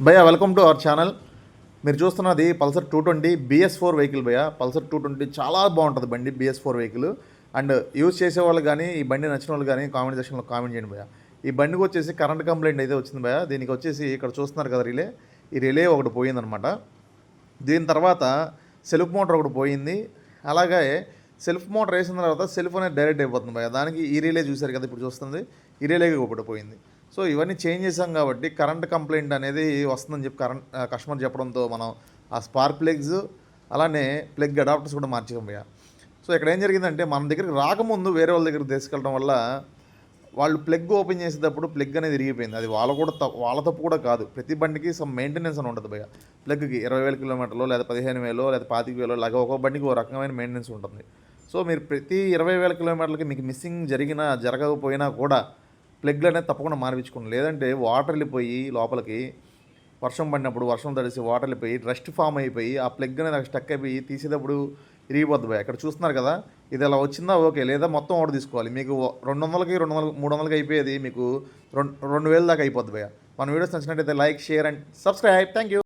భయ్యా welcome to our channel. మీరు చూస్తున్నది పల్సర్ 220 BS4 వెహికల్ భయ్యా. పల్సర్ 220 చాలా బాగుంటుంది బండి, BS4 వెహికల్. అండ్ యూజ్ చేసేవాళ్ళు కానీ ఈ బండి నచ్చిన వాళ్ళు కానీ కామెంట్ సెక్షన్లో కామెంట్ చేయండి భయ్యా. ఈ బండికి వచ్చేసి కరెంట్ కంప్లైంట్ అయితే వచ్చింది భయ్యా. దీనికి వచ్చేసి ఇక్కడ చూస్తున్నారు కదా రిలే, ఈ రిలే ఒకటి పోయిందనమాట. దీని తర్వాత సెల్ఫ్ మోటార్ ఒకటి పోయింది. అలాగే సెల్ఫ్ మోటార్ వేసిన తర్వాత సెల్ఫ్ అనేది డైరెక్ట్ అయిపోతుంది భయ్యా. దానికి ఈ రిలే చూశారు కదా ఇప్పుడు చూస్తుంది, ఈ రిలేకి ఒకటి పోయింది. సో ఇవన్నీ చేంజ్ చేసాం కాబట్టి కరెంట్ కంప్లైంట్ అనేది వస్తుందని చెప్పి కస్టమర్ చెప్పడంతో మనం ఆ స్పార్క్ ప్లగ్స్ అలానే ప్లగ్ అడాప్టర్స్ కూడా మార్చాం భయ్యా. సో ఇక్కడ ఏం జరిగిందంటే మన దగ్గరికి రాకముందు వేరే వాళ్ళ దగ్గరికి తీసుకెళ్ళడం వల్ల వాళ్ళు ప్లగ్ ఓపెన్ చేసేటప్పుడు ప్లగ్ అనేది విరిగిపోయింది. అది వాళ్ళ తప్పు కూడా కాదు. ప్రతి బండికి సమ్ మెయింటెనెన్స్ అని ఉంటుంది భయ్యా. ప్లగ్కి 20,000 కిలోమీటర్లు లేదా 15,000 లేదా 25,000 అలాగే ఒక్కొక్క బండికి ఒక రకమైన మెయింటెనెన్స్ ఉంటుంది. సో మీరు ప్రతి 20,000 కిలోమీటర్లకి మీకు మిస్సింగ్ జరగకపోయినా కూడా ప్లగ్లు అనేది తప్పకుండా మార్పించుకోండి. లేదంటే వాటర్ వెళ్ళిపోయి లోపలికి వర్షం పడినప్పుడు వర్షం తడిసి వాటర్ వెళ్ళిపోయి రస్ట్ ఫామ్ అయిపోయి ఆ ప్లగ్ అనేది స్టక్ అయిపోయి తీసేటప్పుడు ఇరిగిపోద్ది భయ్యా. ఇక్కడ చూస్తున్నారు కదా, ఇది అలా వచ్చిందా ఓకే, లేదా మొత్తం ఆర్డర్ తీసుకోవాలి. మీకు 200కి 300కి అయిపోయేది మీకు 2,000 దాకా అయిపోద్ది భయ్యా. మన వీడియోస్ నచ్చినట్టయితే like, share and subscribe. Thank you.